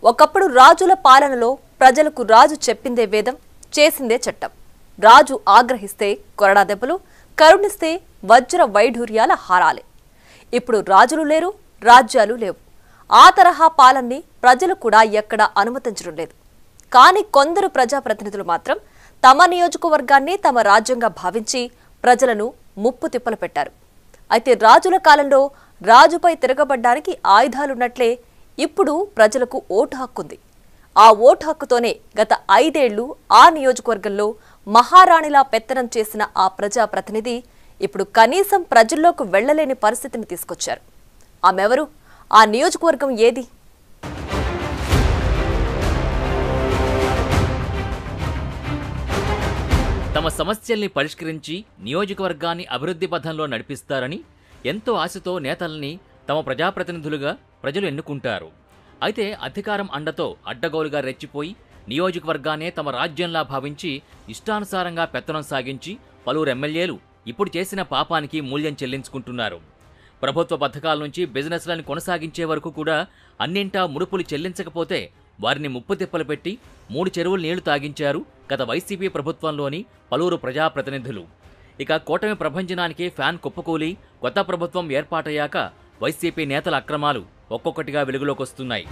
ఒకప్పుడు రాజుల పాలనలో ప్రజలకు రాజు చెప్పిందే వేదం, చేసిందే చట్టం. రాజు ఆగ్రహిస్తే కొరడా దెబ్బలు, కరుణిస్తే వజ్ర వైఢూర్యాల హారాలే. ఇప్పుడు రాజులు లేరు, రాజ్యాలు లేవు. ఆ తరహా పాలనని ప్రజలు కూడా ఎక్కడా అనుమతించడం లేదు. కానీ కొందరు ప్రజాప్రతినిధులు మాత్రం తమ నియోజకవర్గాన్ని తమ రాజ్యంగా భావించి ప్రజలను ముప్పు తిప్పలు పెట్టారు. అయితే రాజుల కాలంలో రాజుపై తిరగబడ్డానికి ఆయుధాలున్నట్లే ఇప్పుడు ప్రజలకు ఓటు హక్కుంది. ఆ ఓటు హక్కుతోనే గత 5 ఏళ్లు ఆ నియోజకవర్గంలో మహారాణిలా పెత్తనం చేసిన ఆ ప్రజాప్రతినిధి ఇప్పుడు కనీసం ప్రజల్లోకి వెళ్లలేని పరిస్థితిని తీసుకొచ్చారు. ఆమెవరు? ఆ నియోజకవర్గం ఏది? తమ సమస్యల్ని పరిష్కరించి నియోజకవర్గాన్ని అభివృద్ధి పథంలో నడిపిస్తారని ఎంతో ఆశతో నేతల్ని తమ ప్రజాప్రతినిధులుగా ప్రజలు ఎన్నుకుంటారు. అయితే అధికారం అండతో అడ్డగోలుగా రెచ్చిపోయి నియోజకవర్గాన్నే తమ రాజ్యంలా భావించి ఇష్టానుసారంగా పెత్తనం సాగించి పలువురు ఎమ్మెల్యేలు ఇప్పుడు చేసిన పాపానికి మూల్యం చెల్లించుకుంటున్నారు. ప్రభుత్వ పథకాల నుంచి బిజినెస్లను కొనసాగించే వరకు కూడా అన్నింటా ముడుపులు చెల్లించకపోతే వారిని ముప్పు తిప్పలు పెట్టి 3 చెరువులు నీళ్లు తాగించారు గత వైసీపీ ప్రభుత్వంలోని పలువురు ప్రజాప్రతినిధులు. ఇక కూటమి ప్రభంజనానికి ఫ్యాన్ కుప్పకూలి కొత్త ప్రభుత్వం ఏర్పాటయ్యాక వైసీపీ నేతల అక్రమాలు ఒక్కొక్కటిగా వెలుగులోకొస్తున్నాయి.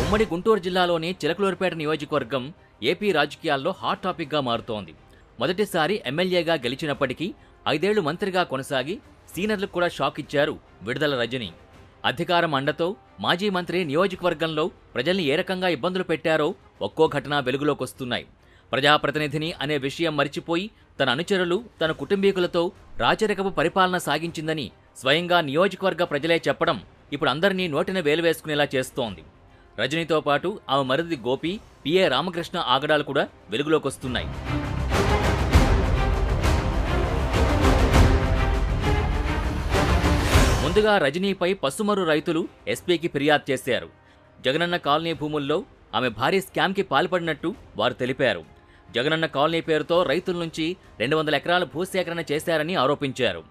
ఉమ్మడి గుంటూరు జిల్లాలోని చిలకలూరిపేట నియోజకవర్గం ఏపీ రాజకీయాల్లో హాట్ టాపిక్గా మారుతోంది. మొదటిసారి ఎమ్మెల్యేగా గెలిచినప్పటికీ 5 ఏళ్లు మంత్రిగా కొనసాగి సీనియర్లకు కూడా షాక్ ఇచ్చారు విడుదల రజని. అధికారం అండతో మాజీ మంత్రి నియోజకవర్గంలో ప్రజల్ని ఏ రకంగా ఇబ్బందులు పెట్టారో ఒక్కో ఘటన వెలుగులోకొస్తున్నాయి. ప్రజాప్రతినిధిని అనే విషయం మరిచిపోయి తన అనుచరులు, తన కుటుంబీకులతో రాచరికపు పరిపాలన సాగించిందని స్వయంగా నియోజకవర్గ ప్రజలే చెప్పడం ఇప్పుడు అందరినీ నోటిన వేలు వేసుకునేలా చేస్తోంది. రజనీతో పాటు ఆమె మరిది గోపి, పిఏ రామకృష్ణ ఆగడాలు కూడా వెలుగులోకొస్తున్నాయి. ముందుగా రజనీపై పసుమరు రైతులు ఎస్పీకి ఫిర్యాదు చేశారు. జగనన్న కాలనీ భూముల్లో ఆమె భారీ స్కామ్కి పాల్పడినట్టు వారు తెలిపారు. జగనన్న కాలనీ పేరుతో రైతుల నుంచి 200 ఎకరాల భూసేకరణ చేశారని ఆరోపించారు.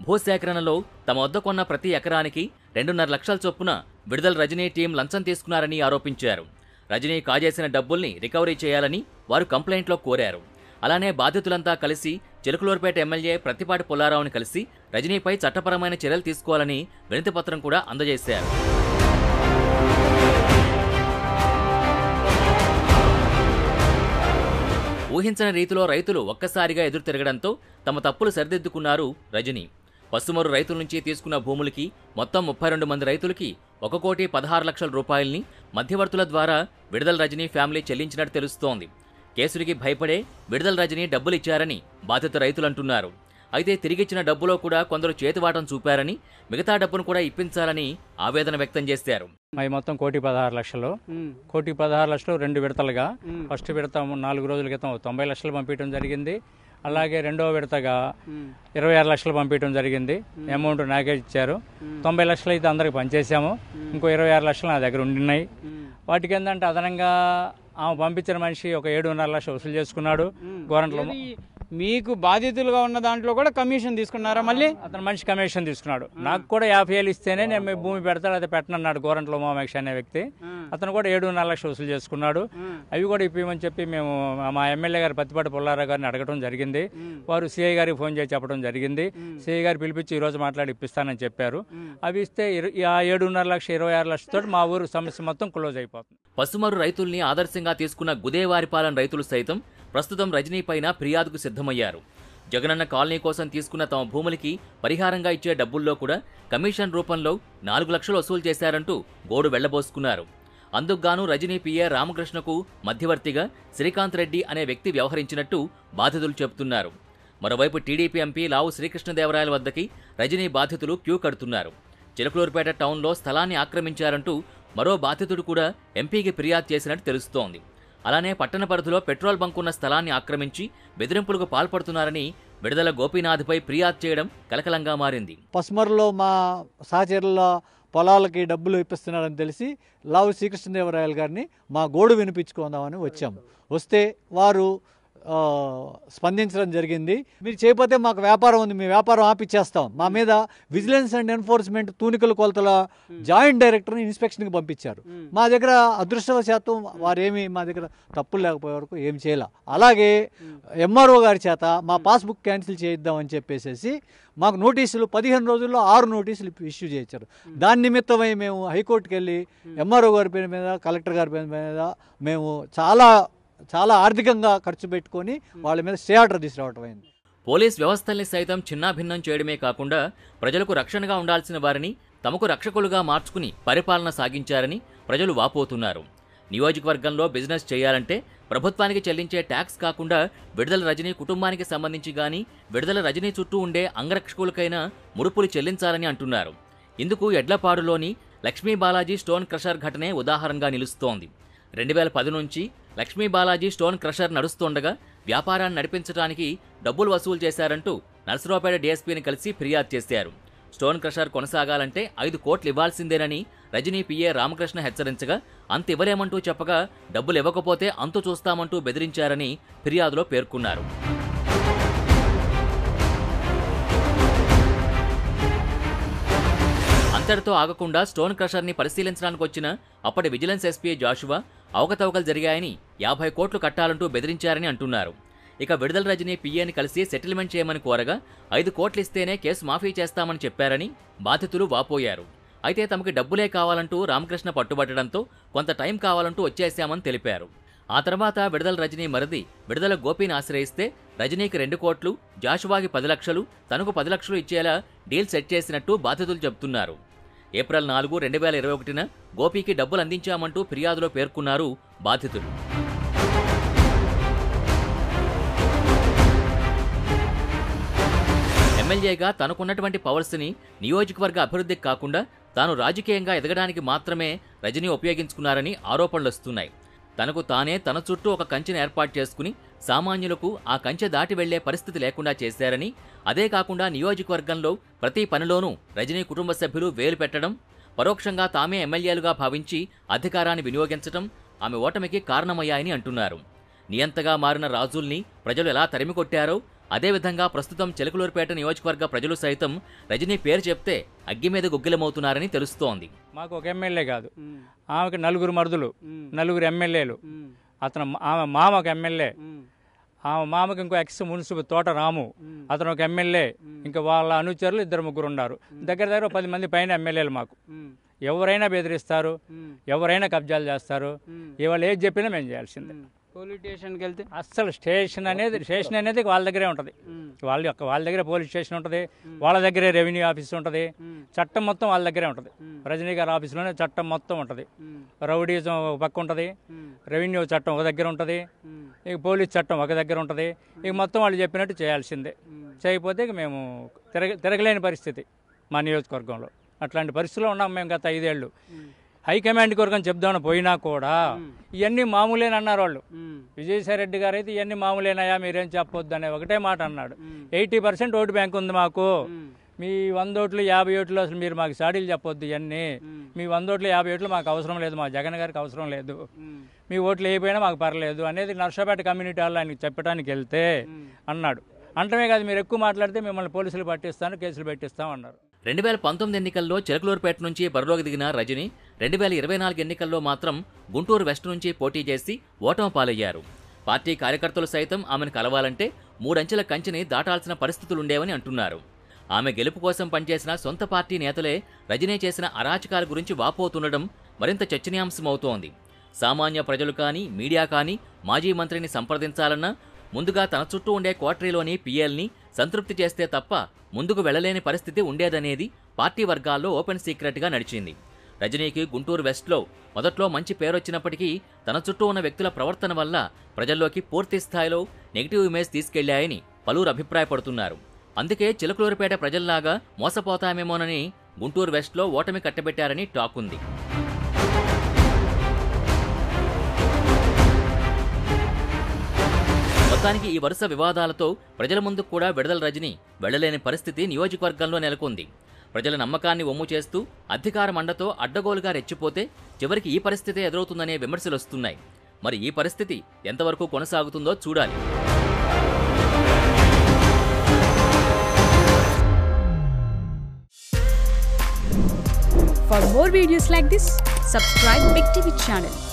భూసేకరణలో తమ వద్ద కొన్న ప్రతి ఎకరానికి 2.5 లక్షల చొప్పున విడుదల రజనీ టీం లంచం తీసుకున్నారని ఆరోపించారు. రజనీ కాజేసిన డబ్బుల్ని రికవరీ చేయాలని వారు కంప్లైంట్లో కోరారు. అలానే బాధితులంతా కలిసి చిలకలూరిపేట ఎమ్మెల్యే ప్రత్తిపాటి పుల్లారావుని కలిసి రజనీపై చట్టపరమైన చర్యలు తీసుకోవాలని వినతిపత్రం కూడా అందజేశారు. ఊహించని రీతిలో రైతులు ఒక్కసారిగా ఎదురు తిరగడంతో తమ తప్పులు సరిదిద్దుకున్నారు రజనీ. పసుమరు రైతుల నుంచి తీసుకున్న భూములకి మొత్తం 32 మంది రైతులకి 1,16,00,000 రూపాయల్ని మధ్యవర్తుల ద్వారా విడుదల రజనీ ఫ్యామిలీ చెల్లించినట్టు తెలుస్తోంది. కేసులకి భయపడే విడుదల రజనీ డబ్బులిచ్చారని బాధిత రైతులంటున్నారు. అయితే తిరిగిచ్చిన డబ్బులో కూడా కొందరు చేతివాటం చూపారని, మిగతా డబ్బును కూడా ఇప్పించాలని ఆవేదన వ్యక్తం చేశారు. మొత్తం 1,16,00,000. 1,16,00,000 2 విడతలుగా, ఫస్ట్ విడత 4 రోజుల క్రితం 90 లక్షలు పంపించడం జరిగింది. అలాగే రెండవ విడతగా 26 లక్షలు పంపించడం జరిగింది. అమౌంట్ నాకే ఇచ్చారు. 90 లక్షలు అయితే అందరికి పనిచేసాము. ఇంకో 26 లక్షలు నా దగ్గర ఉండినాయి. వాటికి ఏంటంటే అదనంగా ఆమె పంపించిన మనిషి ఒక 7.5 లక్షలు వసూలు చేసుకున్నాడు. గోరంట్లో మీకు బాధితులుగా ఉన్న దాంట్లో కూడా కమిషన్ తీసుకున్నారా? మళ్ళీ అతను మనిషి కమిషన్ తీసుకున్నాడు. నాకు కూడా 50,000 ఇస్తేనే నేను మీ భూమి పెడతాడు, అయితే పెట్టనన్నాడు గోరంట్లో ఉమామేక్ష అనే వ్యక్తి. అతను కూడా 7.5 లక్షలు వసూలు చేసుకున్నాడు. అవి కూడా ఇప్పిమని చెప్పి మేము మా ఎమ్మెల్యే గారు ప్రత్తిపాటి పుల్లారావు గారిని అడగడం జరిగింది. వారు సిఐ గారికి ఫోన్ చేసి చెప్పడం జరిగింది. సిఐ గారు పిలిపించి ఈరోజు మాట్లాడి ఇప్పిస్తానని చెప్పారు. అవి ఇస్తే 7.5 లక్షలు 26 లక్షలతో మా ఊరు సమస్య మొత్తం క్లోజ్ అయిపోతుంది. పసుమరు రైతుల్ని ఆదర్శంగా తీసుకున్న గుదేవారిపాలెం రైతులు సైతం ప్రస్తుతం రజనీ పైన ఫిర్యాదుకు సిద్ధమయ్యారు. జగనన్న కాలనీ కోసం తీసుకున్న తమ భూములకి పరిహారంగా ఇచ్చే డబ్బుల్లో కూడా కమిషన్ రూపంలో 4 లక్షలు వసూలు చేశారంటూ గోడు వెళ్లబోసుకున్నారు. అందుకుగాను రజనీ పిఏ రామకృష్ణకు మధ్యవర్తిగా శ్రీకాంత్ రెడ్డి అనే వ్యక్తి వ్యవహరించినట్టు బాధితులు చెబుతున్నారు. మరోవైపు టీడీపీ ఎంపీ లావు శ్రీకృష్ణదేవరాయల వద్దకి రజనీ బాధితులు క్యూ కడుతున్నారు. చిలకలూరిపేట టౌన్లో స్థలాన్ని ఆక్రమించారంటూ మరో బాధితుడు కూడా ఎంపీకి ఫిర్యాదు చేసినట్టు తెలుస్తోంది. అలానే పట్టణ పరిధిలో పెట్రోల్ బంకున్న స్థలాన్ని ఆక్రమించి బెదిరింపులకు పాల్పడుతున్నారని విడుదల గోపీనాథ్పై ఫిర్యాదు చేయడం కలకలంగా మారింది. పసుమరులో మా సహచరుల పొలాలకి డబ్బులు ఇప్పిస్తున్నారని తెలిసి లావు శ్రీకృష్ణదేవరాయలు గారిని మా గోడు వినిపించుకుందామని వచ్చాము. వస్తే వారు స్పందించడం జరిగింది. మీరు చేయకపోతే మాకు వ్యాపారం ఉంది, మీ వ్యాపారం ఆపిచ్చేస్తాం. మా మీద విజిలెన్స్ అండ్ ఎన్ఫోర్స్మెంట్ తూనికల కొలతల జాయింట్ డైరెక్టర్ని ఇన్స్పెక్షన్కి పంపించారు. మా దగ్గర అదృష్టవశాత్తు వారేమి మా దగ్గర తప్పులు లేకపోయే వరకు ఏం చేయాల. అలాగే ఎంఆర్ఓ గారి చేత మా పాస్బుక్ క్యాన్సిల్ చేయిద్దామని చెప్పేసి మాకు నోటీసులు 15 రోజుల్లో 6 నోటీసులు ఇష్యూ చేయించారు. దాని నిమిత్తమై మేము హైకోర్టుకి వెళ్ళి ఎంఆర్ఓ గారి పేరు మీద, కలెక్టర్ గారి పేరు మీద మేము చాలా ఆర్థికంగా ఖర్చు పెట్టుకొని వాళ్ళ మీద స్టే ఆర్డర్ తీసుకురావటం అయింది. పోలీస్ వ్యవస్థల్ని సైతం చిన్నాభిన్నం చేయడమే కాకుండా ప్రజలకు రక్షణగా ఉండాల్సిన వారిని తమకు రక్షకులుగా మార్చుకుని పరిపాలన సాగించారని ప్రజలు వాపోతున్నారు. నియోజకవర్గంలో బిజినెస్ చేయాలంటే ప్రభుత్వానికి చెల్లించే ట్యాక్స్ కాకుండా విడుదల రజనీ కుటుంబానికి సంబంధించి గాని, విడుదల రజనీ చుట్టూ ఉండే అంగరక్షకులకైనా ముడుపులు చెల్లించాలని అంటున్నారు. ఇందుకు ఎడ్లపాడులోని లక్ష్మీ బాలాజీ స్టోన్ క్రషర్ ఘటనే ఉదాహరణగా నిలుస్తోంది. 2010 నుంచి లక్ష్మీ బాలాజీ స్టోన్ క్రషర్ నడుస్తుండగా వ్యాపారాన్ని నడిపించడానికి డబ్బులు వసూలు చేశారంటూ నర్సరావుపేట డీఎస్పీని కలిసి ఫిర్యాదు చేశారు. స్టోన్ క్రషర్ కొనసాగాలంటే 5 కోట్లు ఇవ్వాల్సిందేనని రజనీ పిఏ రామకృష్ణ హెచ్చరించగా అంత ఇవ్వలేమంటూ చెప్పగా డబ్బులు ఇవ్వకపోతే అంతు చూస్తామంటూ బెదిరించారని ఫిర్యాదులో పేర్కొన్నారు. అంతటితో ఆగకుండా స్టోన్ క్రషర్ని పరిశీలించడానికి వచ్చిన అప్పటి విజిలెన్స్ ఎస్పీ జాషువా అవకతవకలు జరిగాయని 50 కోట్లు కట్టాలంటూ బెదిరించారని అంటున్నారు. ఇక విడుదల రజనీ పిఏని కలిసి సెటిల్మెంట్ చేయమని కోరగా 5 కోట్లు ఇస్తేనే కేసు మాఫీ చేస్తామని చెప్పారని బాధితులు వాపోయారు. అయితే తమకు డబ్బులే కావాలంటూ రామకృష్ణ పట్టుబట్టడంతో కొంత టైం కావాలంటూ వచ్చేశామని తెలిపారు. ఆ తర్వాత విడుదల రజనీ మరిది విడుదల గోపిని ఆశ్రయిస్తే రజనీకి 2 కోట్లు, జాషువాకి 10 లక్షలు, తనకు 10 లక్షలు ఇచ్చేలా డీల్ సెట్ చేసినట్టు బాధితులు చెబుతున్నారు. ఏప్రిల్ 4, 2021న గోపికి డబ్బులు అందించామంటూ ఫిర్యాదులో పేర్కొన్నారు బాధితులు. ఎమ్మెల్యేగా తనకున్నటువంటి పవర్స్ని నియోజకవర్గ అభివృద్ధికి కాకుండా తాను రాజకీయంగా ఎదగడానికి మాత్రమే రజనీ ఉపయోగించుకున్నారని ఆరోపణలొస్తున్నాయి. తనకు తానే తన చుట్టూ ఒక కంచెను ఏర్పాటు చేసుకుని సామాన్యులకు ఆ కంచె దాటి వెళ్లే పరిస్థితి లేకుండా చేశారని, అదే కాకుండా నియోజకవర్గంలో ప్రతి పనిలోనూ రజనీ కుటుంబ సభ్యులు వేలు పెట్టడం, పరోక్షంగా తామే ఎమ్మెల్యేలుగా భావించి అధికారాన్ని వినియోగించడం ఆమె ఓటమికి కారణమయ్యాయని అంటున్నారు. నియంతగా మారిన రాజుల్ని ప్రజలు ఎలా తరిమికొట్టారో అదేవిధంగా ప్రస్తుతం చిలకలూరుపేట నియోజకవర్గ ప్రజలు సైతం రజనీ పేరు చెప్తే అగ్గి మీద గుగ్గిలమవుతున్నారని తెలుస్తోంది. మాకు ఒక ఎమ్మెల్యే కాదు, ఆమెకు 4 మరుదులు, 4 ఎమ్మెల్యేలు. ఆమె మామ ఒక ఎమ్మెల్యే, ఆమె మామకి ఇంకో ఎక్స్ మున్సిపల్ తోట రాము, అతను ఒక ఎమ్మెల్యే, ఇంకా వాళ్ళ అనుచరులు 2-3 ఉన్నారు. దగ్గర 10 మంది పైన ఎమ్మెల్యేలు. మాకు ఎవరైనా బెదిరిస్తారు, ఎవరైనా కబ్జాలు చేస్తారు. ఇవాళ ఏది చెప్పినా మేము చేయాల్సిందే. పోలీస్ స్టేషన్కి వెళ్తే అస్సలు స్టేషన్ అనేది వాళ్ళ దగ్గరే ఉంటుంది. వాళ్ళ దగ్గర పోలీస్ స్టేషన్ ఉంటుంది, వాళ్ళ దగ్గరే రెవెన్యూ ఆఫీస్ ఉంటుంది, చట్టం మొత్తం వాళ్ళ దగ్గరే ఉంటుంది. రజనీ గారి ఆఫీసులోనే చట్టం మొత్తం ఉంటుంది. రౌడీజం ఒక పక్క ఉంటుంది, రెవెన్యూ చట్టం ఒక దగ్గర ఉంటుంది, ఇక పోలీస్ చట్టం ఒక దగ్గర ఉంటుంది. ఇక మొత్తం వాళ్ళు చెప్పినట్టు చేయాల్సిందే. చేయకపోతే ఇక మేము తిరగలేని పరిస్థితి మా నియోజకవర్గంలో. అట్లాంటి పరిస్థితిలో ఉన్నాం మేము గత 5 ఏళ్ళు. హైకమాండ్ కొరకు చెప్దామని పోయినా కూడా ఇవన్నీ మామూలేనన్నారు వాళ్ళు. విజయసాయిరెడ్డి గారు అయితే ఇవన్నీ మామూలేనాయా, మీరేం చెప్పొద్దు అనే ఒకటే మాట అన్నాడు. 80% ఓటు బ్యాంక్ ఉంది మాకు, మీ 100 ఓట్లు 50 ఓట్లు అసలు మీరు మాకు సాడీలు చెప్పొద్దు, ఇవన్నీ మీ 100 ఓట్లు 50 ఓట్లు మాకు అవసరం లేదు, మా జగన్ గారికి అవసరం లేదు, మీ ఓట్లు అయిపోయినా మాకు పర్లేదు అనేది నర్సరావుపేట కమ్యూనిటీ హాల్లో ఆయనకి చెప్పడానికి వెళ్తే అన్నాడు. అంటమే కాదు, మీరు ఎక్కువ మాట్లాడితే మిమ్మల్ని పోలీసులు పట్టిస్తాను, కేసులు పెట్టిస్తాం అన్నారు. 2019 ఎన్నికల్లో చిలకలూరుపేట నుంచి బరిలోకి దిగిన రజనీ 2024 ఎన్నికల్లో మాత్రం గుంటూరు వెస్ట్ నుంచి పోటీ చేసి ఓటమి పాలయ్యారు. పార్టీ కార్యకర్తలు సైతం ఆమెను కలవాలంటే 3 అంచెల కంచెని దాటాల్సిన పరిస్థితులుండేవని అంటున్నారు. ఆమె గెలుపు కోసం పనిచేసిన సొంత పార్టీ నేతలే రజనీ చేసిన అరాచకాల గురించి వాపోతుండడం మరింత చర్చనీయాంశమవుతోంది. సామాన్య ప్రజలు కానీ, మీడియా కానీ మాజీ మంత్రిని సంప్రదించాలన్నా ముందుగా తన చుట్టూ ఉండే కోటరీలోని పిఎల్ని సంతృప్తి చేస్తే తప్ప ముందుకు వెళ్లలేని పరిస్థితి ఉండేదనేది పార్టీ వర్గాల్లో ఓపెన్ సీక్రెట్గా నడిచింది. రజనీకి గుంటూరు వెస్ట్లో మొదట్లో మంచి పేరొచ్చినప్పటికీ తన చుట్టూ ఉన్న వ్యక్తుల ప్రవర్తన వల్ల ప్రజల్లోకి పూర్తి స్థాయిలో నెగిటివ్ ఇమేజ్ తీసుకెళ్లాయని పలువురు అభిప్రాయపడుతున్నారు. అందుకే చిలకలూరుపేట ప్రజల్లాగా మోసపోతామేమోనని గుంటూరు వెస్ట్లో ఓటమి కట్టబెట్టారని టాక్ ఉంది. మొత్తానికి ఈ వరుస వివాదాలతో ప్రజల ముందుకు కూడా విడుదల రజనీ వెళ్లలేని పరిస్థితి నియోజకవర్గంలో నెలకొంది. ప్రజల నమ్మకాన్ని ఒమ్ము చేస్తూ అధికార మండతో అడ్డగోలుగా రెచ్చిపోతే చివరికి ఈ పరిస్థితే ఎదురవుతుందనే విమర్శలొస్తున్నాయి. మరి ఈ పరిస్థితి ఎంతవరకు కొనసాగుతుందో చూడాలి. For more videos like this, subscribe Big TV channel.